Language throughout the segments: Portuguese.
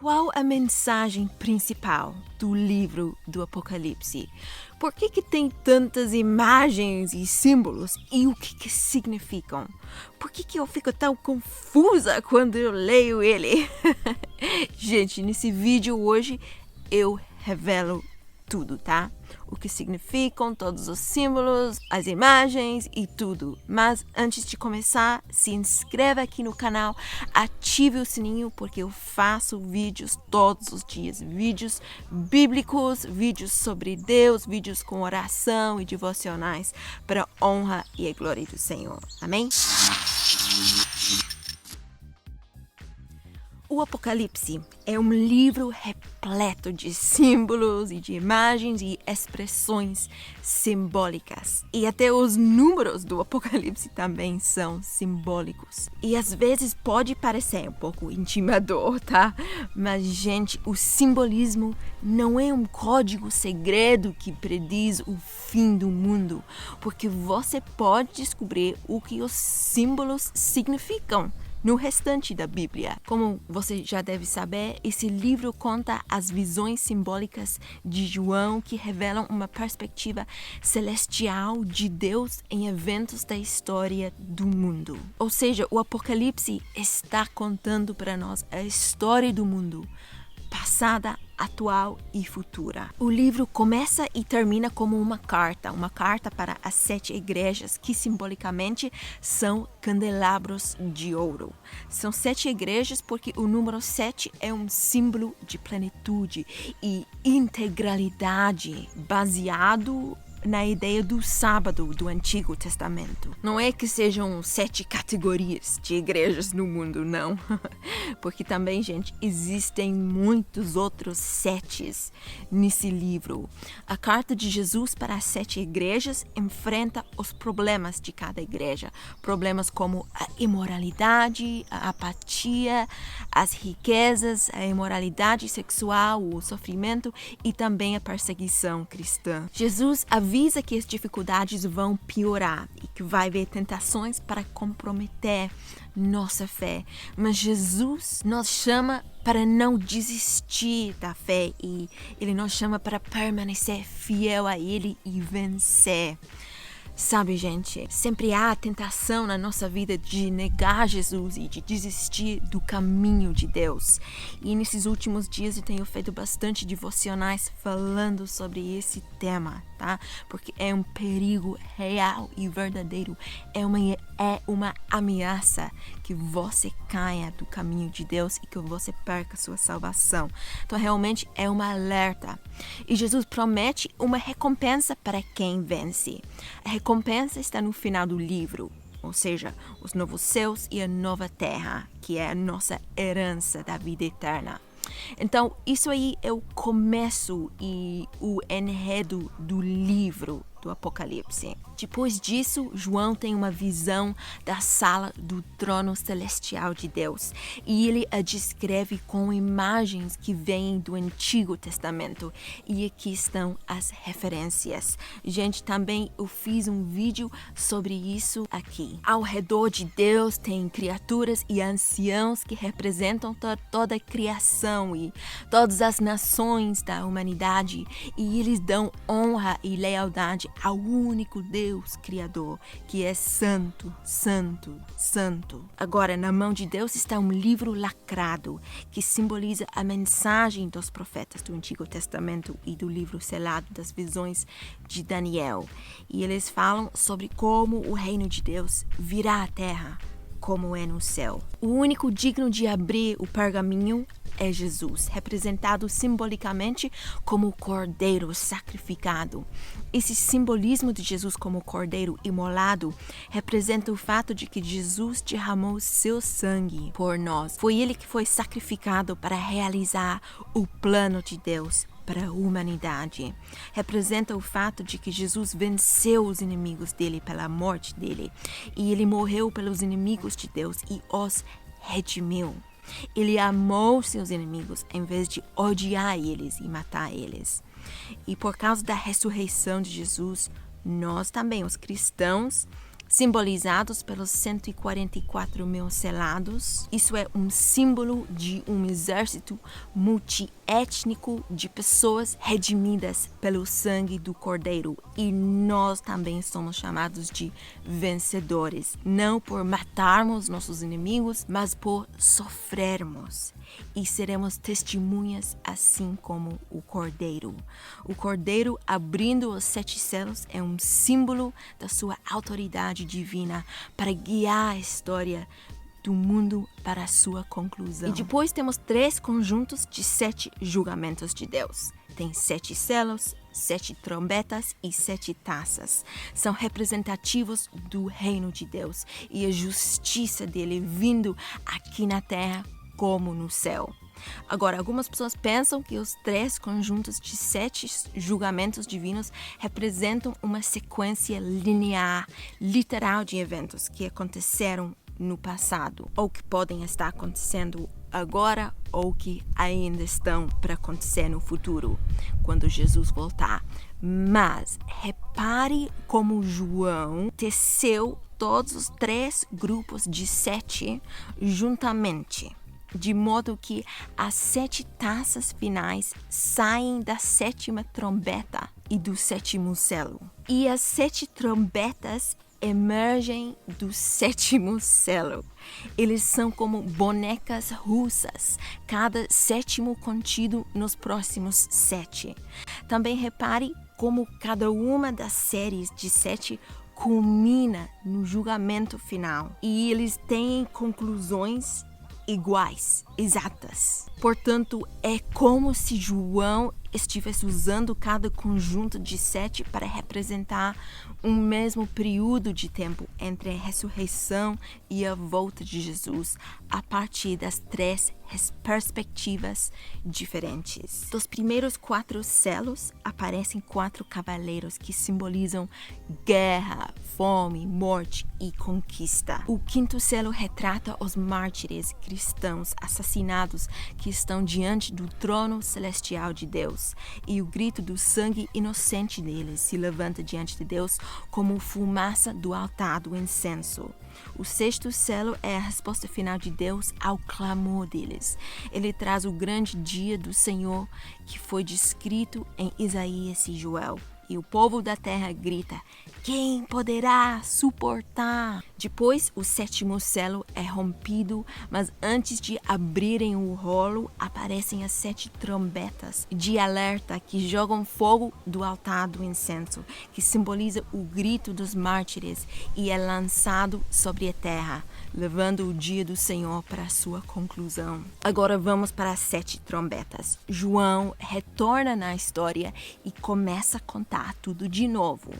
Qual a mensagem principal do livro do Apocalipse? Por que tem tantas imagens e símbolos e o que significam? Por que eu fico tão confusa quando eu leio ele? Gente, nesse vídeo hoje eu revelo tudo, tá? O que significam todos os símbolos, as imagens e tudo. Mas antes de começar, se inscreva aqui no canal, ative o sininho porque eu faço vídeos todos os dias, vídeos bíblicos, vídeos sobre Deus, vídeos com oração e devocionais para a honra e a glória do Senhor. Amém? O Apocalipse é um livro repleto de símbolos e de imagens e expressões simbólicas. E até os números do Apocalipse também são simbólicos. E às vezes pode parecer um pouco intimador, tá? Mas, gente, o simbolismo não é um código segredo que prediz o fim do mundo, porque você pode descobrir o que os símbolos significam no restante da Bíblia. Como você já deve saber, esse livro conta as visões simbólicas de João que revelam uma perspectiva celestial de Deus em eventos da história do mundo. Ou seja, o Apocalipse está contando para nós a história do mundo, passada, atual e futura. O livro começa e termina como uma carta para as 7 igrejas que simbolicamente são candelabros de ouro. São 7 igrejas porque o número 7 é um símbolo de plenitude e integralidade baseado na ideia do sábado do Antigo Testamento. Não é que sejam 7 categorias de igrejas no mundo, não. Porque também, gente, existem muitos outros 7s nesse livro. A carta de Jesus para as 7 igrejas enfrenta os problemas de cada igreja. Problemas como a imoralidade, a apatia, as riquezas, a imoralidade sexual, o sofrimento e também a perseguição cristã. Jesus avisa que as dificuldades vão piorar e que vai haver tentações para comprometer nossa fé. Mas Jesus nos chama para não desistir da fé e Ele nos chama para permanecer fiel a Ele e vencer. Sabe, gente, sempre há a tentação na nossa vida de negar Jesus e de desistir do caminho de Deus. E nesses últimos dias eu tenho feito bastante devocionais falando sobre esse tema, tá? Porque é um perigo real e verdadeiro. É uma ameaça que você caia do caminho de Deus e que você perca sua salvação. Então, realmente é um alerta. E Jesus promete uma recompensa para quem vence. A recompensa está no final do livro, ou seja, os novos céus e a nova terra, que é a nossa herança da vida eterna. Então, isso aí é o começo e o enredo do livro do Apocalipse. Depois disso, João tem uma visão da sala do trono celestial de Deus e ele a descreve com imagens que vêm do Antigo Testamento e aqui estão as referências. Gente, também eu fiz um vídeo sobre isso aqui. Ao redor de Deus tem criaturas e anciãos que representam toda a criação e todas as nações da humanidade e eles dão honra e lealdade ao único Deus Criador, que é santo, santo, santo. Agora, na mão de Deus está um livro lacrado, que simboliza a mensagem dos profetas do Antigo Testamento e do livro selado das visões de Daniel. E eles falam sobre como o reino de Deus virá à terra, como é no céu. O único digno de abrir o pergaminho é Jesus, representado simbolicamente como o cordeiro sacrificado. Esse simbolismo de Jesus como cordeiro imolado representa o fato de que Jesus derramou seu sangue por nós. Foi ele que foi sacrificado para realizar o plano de Deus para a humanidade. Representa o fato de que Jesus venceu os inimigos dele pela morte dele e ele morreu pelos inimigos de Deus e os redimiu. Ele amou seus inimigos em vez de odiar eles e matar eles. E por causa da ressurreição de Jesus, nós também, os cristãos, simbolizados pelos 144 mil selados. Isso é um símbolo de um exército multiétnico de pessoas redimidas pelo sangue do Cordeiro. E nós também somos chamados de vencedores, não por matarmos nossos inimigos, mas por sofrermos. E seremos testemunhas assim como o Cordeiro. O Cordeiro abrindo os 7 selos é um símbolo da sua autoridade divina para guiar a história do mundo para a sua conclusão. E depois temos 3 conjuntos de 7 julgamentos de Deus. Tem 7 selos, 7 trombetas e 7 taças. São representativos do reino de Deus e a justiça dele vindo aqui na terra como no céu. Agora, algumas pessoas pensam que os 3 conjuntos de 7 julgamentos divinos representam uma sequência linear, literal de eventos que aconteceram no passado, ou que podem estar acontecendo agora, ou que ainda estão para acontecer no futuro, quando Jesus voltar. Mas repare como João teceu todos os 3 grupos de 7 juntamente, de modo que as 7 taças finais saem da 7ª trombeta e do 7º selo. E as 7 trombetas emergem do 7º selo. Eles são como bonecas russas, cada 7º contido nos próximos 7. Também repare como cada uma das séries de 7 culmina no julgamento final. E eles têm conclusões iguais, exatas. Portanto, é como se João estivesse usando cada conjunto de 7 para representar um mesmo período de tempo entre a ressurreição e a volta de Jesus, a partir das 3 perspectivas diferentes. Dos primeiros 4 selos aparecem 4 cavaleiros que simbolizam guerra, fome, morte e conquista. O 5º selo retrata os mártires cristãos assassinados que estão diante do trono celestial de Deus, e o grito do sangue inocente deles se levanta diante de Deus como fumaça do altar do incenso. O 6º selo é a resposta final de Deus ao clamor deles. Ele traz o grande dia do Senhor que foi descrito em Isaías e Joel. E o povo da terra grita: quem poderá suportar? Depois, o 7º selo é rompido, mas antes de abrirem o rolo, aparecem as 7 trombetas de alerta que jogam fogo do altar do incenso, que simboliza o grito dos mártires e é lançado sobre a terra, levando o dia do Senhor para a sua conclusão. Agora vamos para as 7 trombetas. João retorna na história e começa a contar tudo de novo.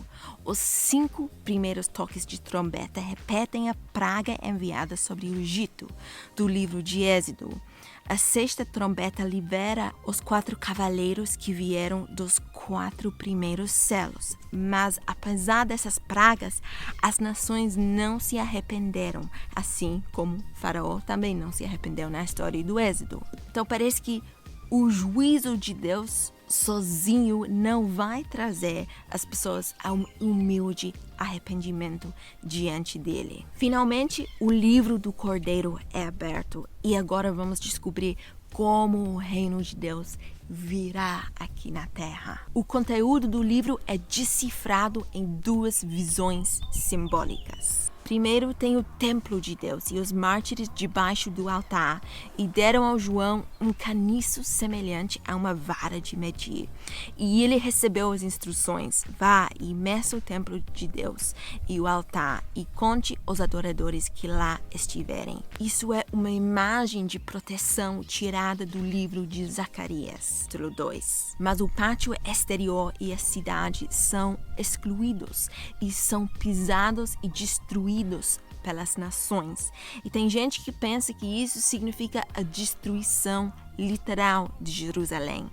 Os 5 primeiros toques de trombeta repetem a praga enviada sobre o Egito, do livro de Êxodo. A 6ª trombeta libera os 4 cavaleiros que vieram dos 4 primeiros selos. Mas, apesar dessas pragas, as nações não se arrependeram, assim como Faraó também não se arrependeu na história do Êxodo. Então parece que o juízo de Deus sozinho não vai trazer as pessoas a um humilde arrependimento diante dele. Finalmente, o livro do Cordeiro é aberto e agora vamos descobrir como o reino de Deus virá aqui na terra. O conteúdo do livro é decifrado em 2 visões simbólicas. Primeiro tem o templo de Deus e os mártires debaixo do altar, e deram ao João um caniço semelhante a uma vara de medir. E ele recebeu as instruções: vá e meça o templo de Deus e o altar e conte os adoradores que lá estiverem. Isso é uma imagem de proteção tirada do livro de Zacarias, capítulo 2. Mas o pátio exterior e a cidade são excluídos e são pisados e destruídos pelas nações. E tem gente que pensa que isso significa a destruição literal de Jerusalém.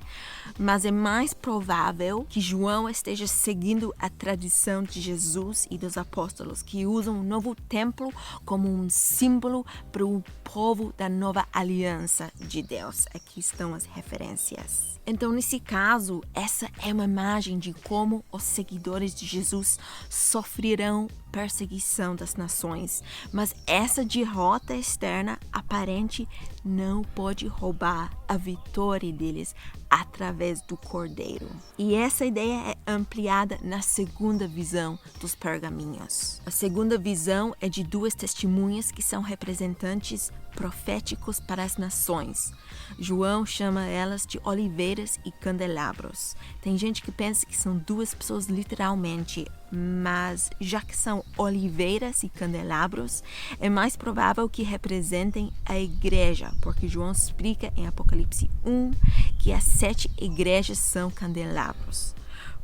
Mas é mais provável que João esteja seguindo a tradição de Jesus e dos apóstolos, que usam o novo templo como um símbolo para o povo da nova aliança de Deus. Aqui estão as referências. Então, nesse caso, essa é uma imagem de como os seguidores de Jesus sofrerão perseguição das nações. Mas essa derrota externa aparente não pode roubar a vitória deles através do Cordeiro. E essa ideia é ampliada na segunda visão dos pergaminhos. A segunda visão é de duas testemunhas que são representantes proféticos para as nações. João chama elas de oliveiras e candelabros. Tem gente que pensa que são duas pessoas literalmente, mas já que são oliveiras e candelabros, é mais provável que representem a igreja, porque João explica em Apocalipse 1 que as 7 igrejas são candelabros.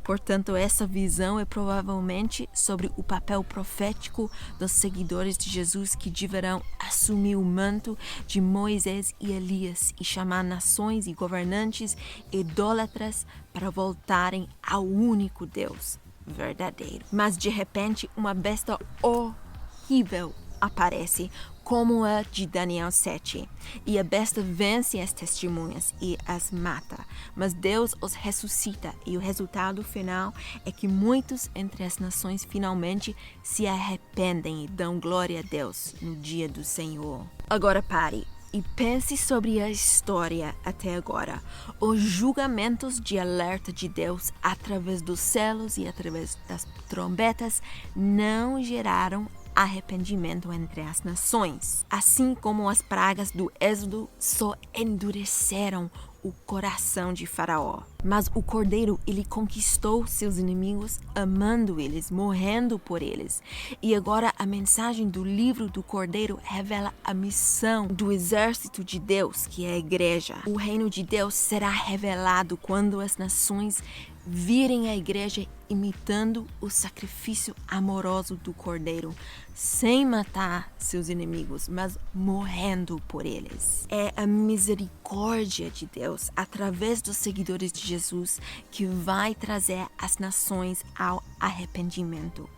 Portanto, essa visão é provavelmente sobre o papel profético dos seguidores de Jesus que deverão assumir o manto de Moisés e Elias e chamar nações e governantes idólatras para voltarem ao único Deus verdadeiro. Mas de repente, uma besta horrível aparece, como a de Daniel 7. E a besta vence as testemunhas e as mata. Mas Deus os ressuscita e o resultado final é que muitos entre as nações finalmente se arrependem e dão glória a Deus no dia do Senhor. Agora pare e pense sobre a história até agora. Os julgamentos de alerta de Deus através dos selos e através das trombetas não geraram arrependimento entre as nações. Assim como as pragas do Êxodo só endureceram o coração de Faraó. Mas o Cordeiro, ele conquistou seus inimigos, amando eles, morrendo por eles. E agora a mensagem do livro do Cordeiro revela a missão do exército de Deus, que é a igreja. O reino de Deus será revelado quando as nações virem a igreja imitando o sacrifício amoroso do Cordeiro, sem matar seus inimigos, mas morrendo por eles. É a misericórdia de Deus, através dos seguidores de Jesus, que vai trazer as nações ao arrependimento.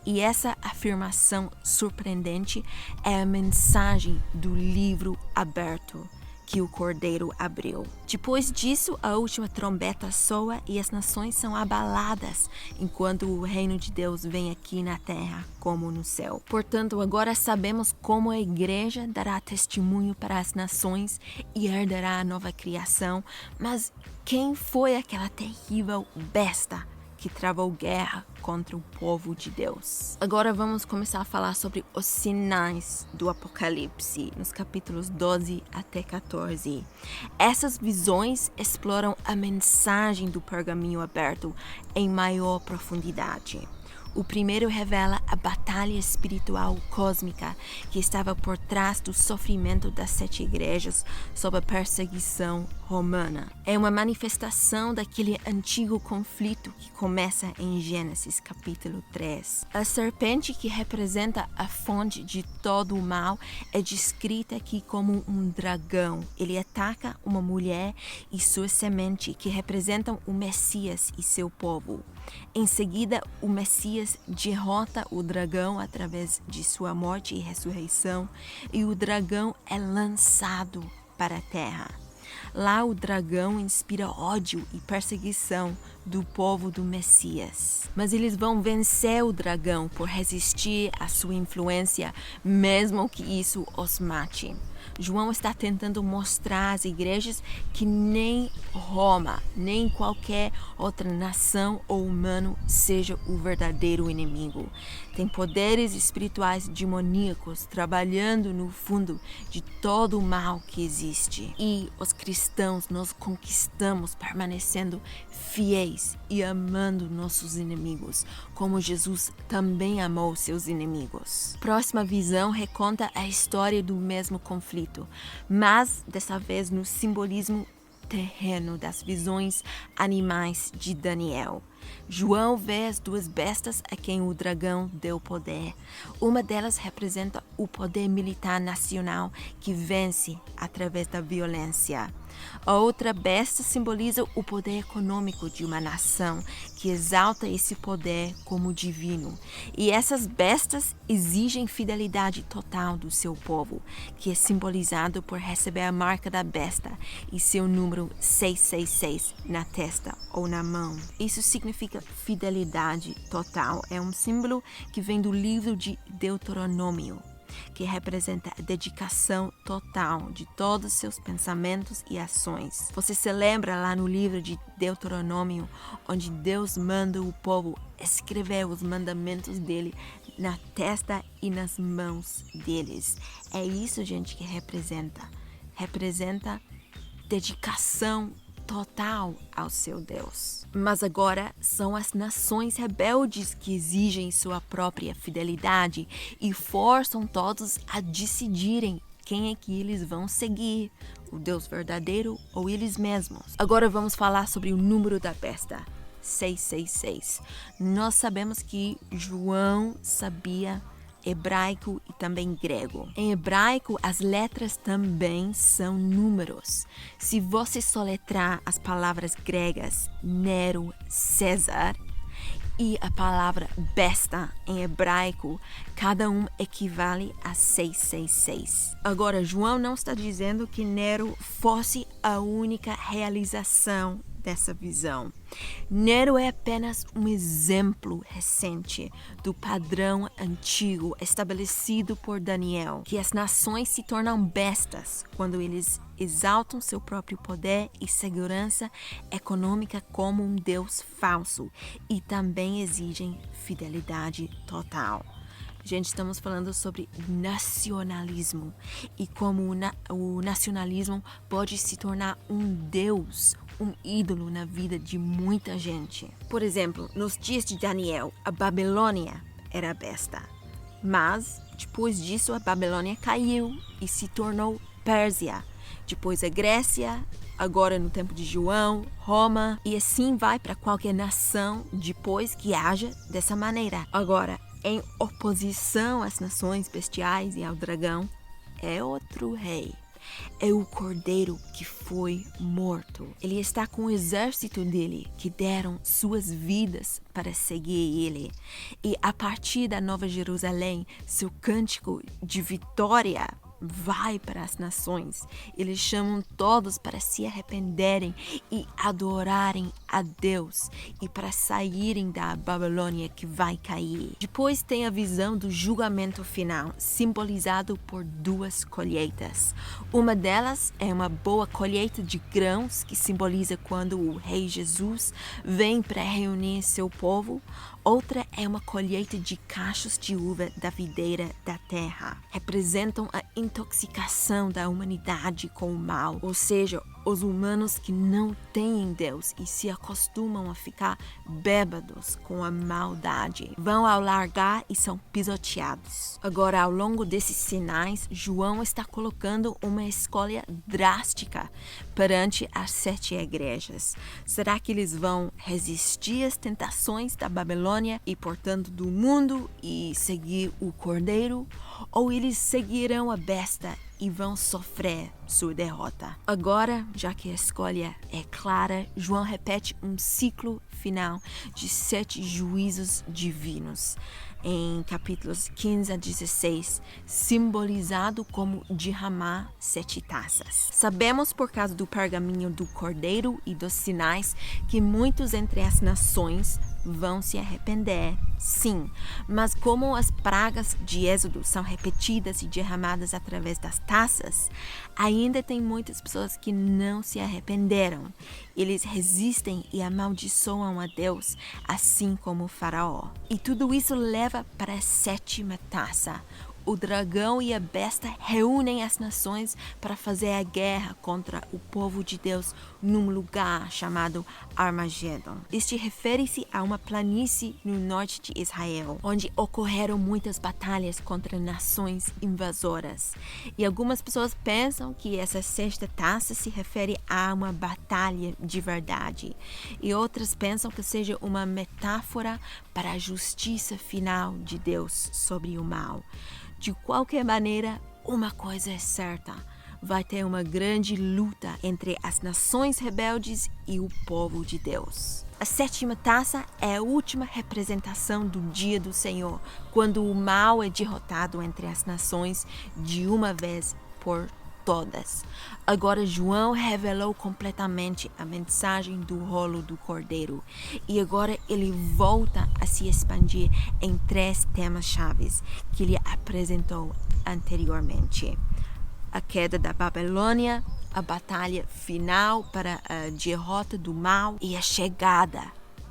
E essa afirmação surpreendente é a mensagem do livro aberto que o Cordeiro abriu. Depois disso, a última trombeta soa e as nações são abaladas, enquanto o reino de Deus vem aqui na terra, como no céu. Portanto, agora sabemos como a igreja dará testemunho para as nações e herdará a nova criação, mas quem foi aquela terrível besta que travou guerra contra o povo de Deus? Agora vamos começar a falar sobre os sinais do Apocalipse, nos capítulos 12 até 14. Essas visões exploram a mensagem do pergaminho aberto em maior profundidade. O primeiro revela a batalha espiritual cósmica que estava por trás do sofrimento das 7 igrejas sob a perseguição romana. É uma manifestação daquele antigo conflito que começa em Gênesis capítulo 3. A serpente, que representa a fonte de todo o mal, é descrita aqui como um dragão. Ele ataca uma mulher e sua semente, que representam o Messias e seu povo. Em seguida, o Messias derrota o dragão através de sua morte e ressurreição, e o dragão é lançado para a terra. Lá o dragão inspira ódio e perseguição do povo do Messias. Mas eles vão vencer o dragão por resistir à sua influência, mesmo que isso os mate. João está tentando mostrar às igrejas que nem Roma, nem qualquer outra nação ou humano seja o verdadeiro inimigo. Tem poderes espirituais demoníacos trabalhando no fundo de todo o mal que existe. E os cristãos nós conquistamos permanecendo fiéis e amando nossos inimigos, como Jesus também amou seus inimigos. Próxima visão reconta a história do mesmo conflito, mas dessa vez no simbolismo terreno das visões animais de Daniel. João vê as duas bestas a quem o dragão deu poder. Uma delas representa o poder militar nacional que vence através da violência. A outra besta simboliza o poder econômico de uma nação que exalta esse poder como divino. E essas bestas exigem fidelidade total do seu povo, que é simbolizado por receber a marca da besta e seu número 666 na testa ou na mão. Isso significa fidelidade total. É um símbolo que vem do livro de Deuteronômio, que representa a dedicação total de todos os seus pensamentos e ações. Você se lembra lá no livro de Deuteronômio, onde Deus manda o povo escrever os mandamentos dele na testa e nas mãos deles. É isso, gente, que representa dedicação total ao seu Deus. Mas agora são as nações rebeldes que exigem sua própria fidelidade e forçam todos a decidirem quem é que eles vão seguir, o Deus verdadeiro ou eles mesmos. Agora vamos falar sobre o número da besta, 666. Nós sabemos que João sabia hebraico e também grego. Em hebraico, as letras também são números. Se você soletrar as palavras gregas Nero, César e a palavra besta em hebraico, cada um equivale a 666. Agora, João não está dizendo que Nero fosse a única realização dessa visão. Nero é apenas um exemplo recente do padrão antigo estabelecido por Daniel, que as nações se tornam bestas quando eles exaltam seu próprio poder e segurança econômica como um Deus falso e também exigem fidelidade total. Gente, estamos falando sobre nacionalismo e como o nacionalismo pode se tornar um Deus, um ídolo na vida de muita gente. Por exemplo, nos dias de Daniel, a Babilônia era a besta. Mas, depois disso, a Babilônia caiu e se tornou Pérsia. Depois a Grécia, agora no tempo de João, Roma. E assim vai para qualquer nação depois que haja dessa maneira. Agora, em oposição às nações bestiais e ao dragão, é outro rei. É o cordeiro que foi morto. Ele está com o exército dele, que deram suas vidas para seguir ele. E a partir da Nova Jerusalém, seu cântico de vitória vai para as nações. Eles chamam todos para se arrependerem e adorarem a Deus e para saírem da Babilônia que vai cair. Depois tem a visão do julgamento final, simbolizado por duas colheitas. Uma delas é uma boa colheita de grãos, que simboliza quando o Rei Jesus vem para reunir seu povo. Outra é uma colheita de cachos de uva da videira da terra. Representam a intoxicação da humanidade com o mal, ou seja, os humanos que não têm Deus e se acostumam a ficar bêbados com a maldade. Vão ao largar e são pisoteados. Agora, ao longo desses sinais, João está colocando uma escolha drástica perante as 7 igrejas. Será que eles vão resistir às tentações da Babilônia e, portanto, do mundo e seguir o Cordeiro? Ou eles seguirão a besta e vão sofrer sua derrota? Agora, já que a escolha é clara, João repete um ciclo final de 7 juízos divinos em capítulos 15 a 16, simbolizado como derramar 7 taças. Sabemos por causa do pergaminho do Cordeiro e dos sinais que muitos entre as nações vão se arrepender, sim, mas como as pragas de Êxodo são repetidas e derramadas através das taças, ainda tem muitas pessoas que não se arrependeram. Eles resistem e amaldiçoam a Deus, assim como o faraó. E tudo isso leva para a 7ª taça, o dragão e a besta reúnem as nações para fazer a guerra contra o povo de Deus num lugar chamado Armagedon. Este refere-se a uma planície no norte de Israel, onde ocorreram muitas batalhas contra nações invasoras. E algumas pessoas pensam que essa sexta taça se refere a uma batalha de verdade. E outras pensam que seja uma metáfora para a justiça final de Deus sobre o mal. De qualquer maneira, uma coisa é certa: vai ter uma grande luta entre as nações rebeldes e o povo de Deus. A sétima taça é a última representação do dia do Senhor, quando o mal é derrotado entre as nações de uma vez por todas. Agora João revelou completamente a mensagem do rolo do Cordeiro, e agora ele volta a se expandir em 3 temas chaves que ele apresentou anteriormente: a queda da Babilônia, a batalha final para a derrota do mal e a chegada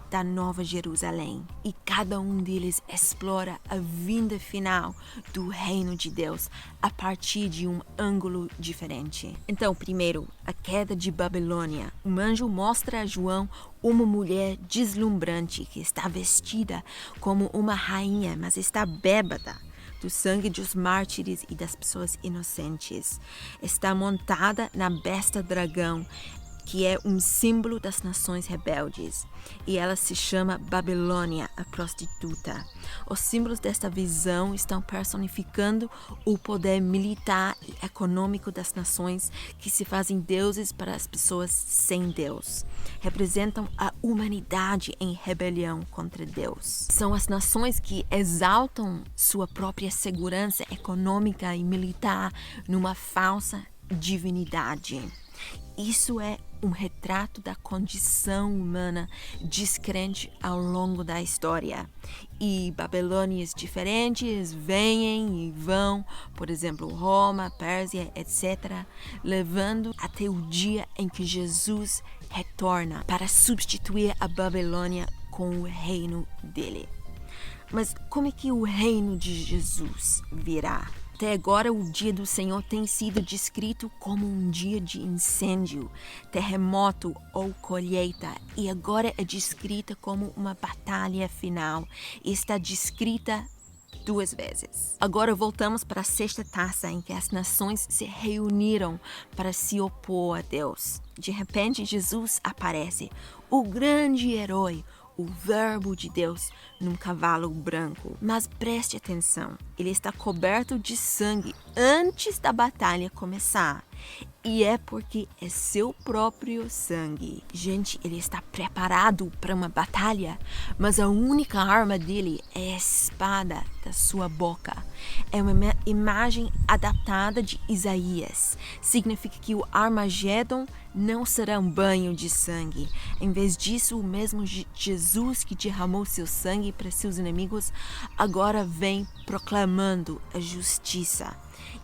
da Nova Jerusalém. E cada um deles explora a vinda final do reino de Deus a partir de um ângulo diferente. Então, primeiro, a queda de Babilônia. Um anjo mostra a João uma mulher deslumbrante que está vestida como uma rainha, mas está bêbada do sangue dos mártires e das pessoas inocentes. Está montada na besta dragão, que é um símbolo das nações rebeldes, e ela se chama Babilônia, a prostituta. Os símbolos desta visão estão personificando o poder militar e econômico das nações que se fazem deuses para as pessoas sem Deus. Representam a humanidade em rebelião contra Deus. São as nações que exaltam sua própria segurança econômica e militar numa falsa divinidade. Isso é um retrato da condição humana descrente ao longo da história. E Babilônias diferentes vêm e vão, por exemplo, Roma, Pérsia, etc., levando até o dia em que Jesus retorna para substituir a Babilônia com o reino dele. Mas como é que o reino de Jesus virá? Até agora, o dia do Senhor tem sido descrito como um dia de incêndio, terremoto ou colheita, e agora é descrita como uma batalha final, e está descrita 2 vezes. Agora voltamos para a sexta taça, em que as nações se reuniram para se opor a Deus. De repente, Jesus aparece, o grande herói, o Verbo de Deus, num cavalo branco. Mas preste atenção, ele está coberto de sangue antes da batalha começar. E é porque é seu próprio sangue. Gente, ele está preparado para uma batalha, mas a única arma dele é a espada da sua boca. É uma imagem adaptada de Isaías. Significa que o Armagedon não será um banho de sangue. Em vez disso, o mesmo Jesus que derramou seu sangue para seus inimigos, agora vem proclamando a justiça.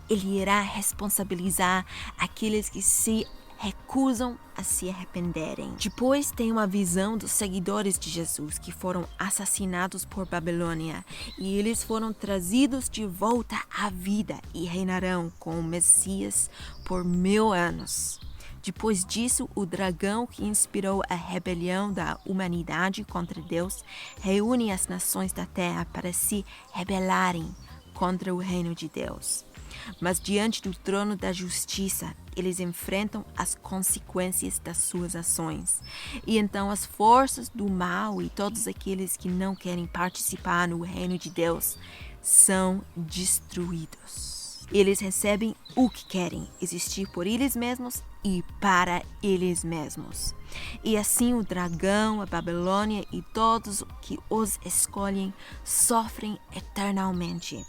Ele irá responsabilizar aqueles que se recusam a se arrependerem. Depois tem uma visão dos seguidores de Jesus que foram assassinados por Babilônia, e eles foram trazidos de volta à vida e reinarão com o Messias por 1000 anos. Depois disso, o dragão que inspirou a rebelião da humanidade contra Deus reúne as nações da terra para se rebelarem contra o reino de Deus. Mas diante do trono da justiça, eles enfrentam as consequências das suas ações. E então as forças do mal e todos aqueles que não querem participar no reino de Deus são destruídos. Eles recebem o que querem, existir por eles mesmos e para eles mesmos. E assim o dragão, a Babilônia e todos que os escolhem sofrem eternamente,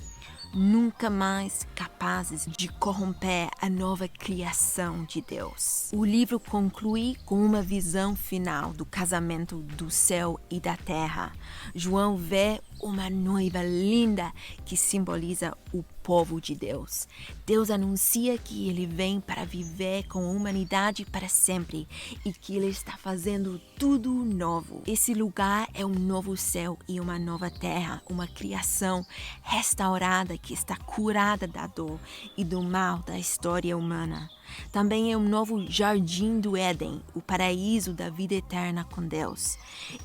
nunca mais capazes de corromper a nova criação de Deus. O livro conclui com uma visão final do casamento do céu e da terra. João vê uma noiva linda que simboliza o povo de Deus. Deus anuncia que ele vem para viver com a humanidade para sempre e que ele está fazendo tudo novo. Esse lugar é um novo céu e uma nova terra, uma criação restaurada que está curada da dor e do mal da história humana. Também é um novo jardim do Éden, o paraíso da vida eterna com Deus.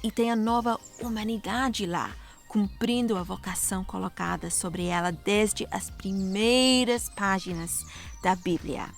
E tem a nova humanidade lá, cumprindo a vocação colocada sobre ela desde as primeiras páginas da Bíblia,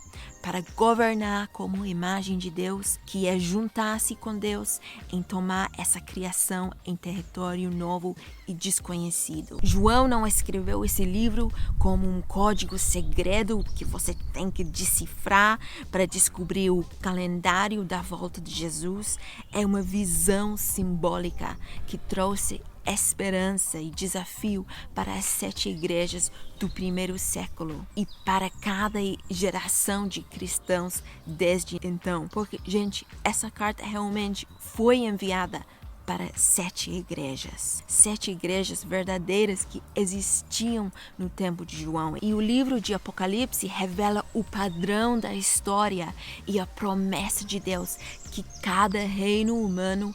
para governar como imagem de Deus, que é juntar-se com Deus em tomar essa criação em território novo e desconhecido. João não escreveu esse livro como um código segredo que você tem que decifrar para descobrir o calendário da volta de Jesus. É uma visão simbólica que trouxe esperança e desafio para as 7 igrejas do primeiro século e para cada geração de cristãos desde então. Porque, gente, essa carta realmente foi enviada para 7 igrejas. 7 igrejas verdadeiras que existiam no tempo de João. E o livro de Apocalipse revela o padrão da história e a promessa de Deus que cada reino humano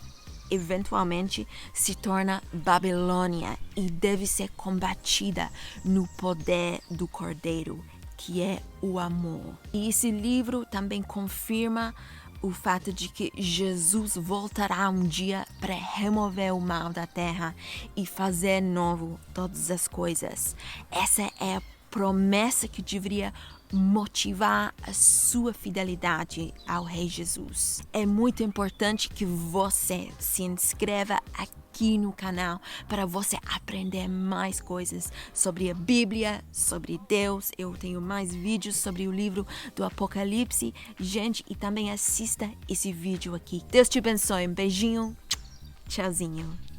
eventualmente se torna Babilônia e deve ser combatida no poder do Cordeiro, que é o amor. E esse livro também confirma o fato de que Jesus voltará um dia para remover o mal da terra e fazer novo todas as coisas. Essa é a promessa que deveria motivar a sua fidelidade ao Rei Jesus. É muito importante que você se inscreva aqui no canal para você aprender mais coisas sobre a Bíblia, sobre Deus. Eu tenho mais vídeos sobre o livro do Apocalipse. Gente, e também assista esse vídeo aqui. Deus te abençoe. Um beijinho. Tchauzinho.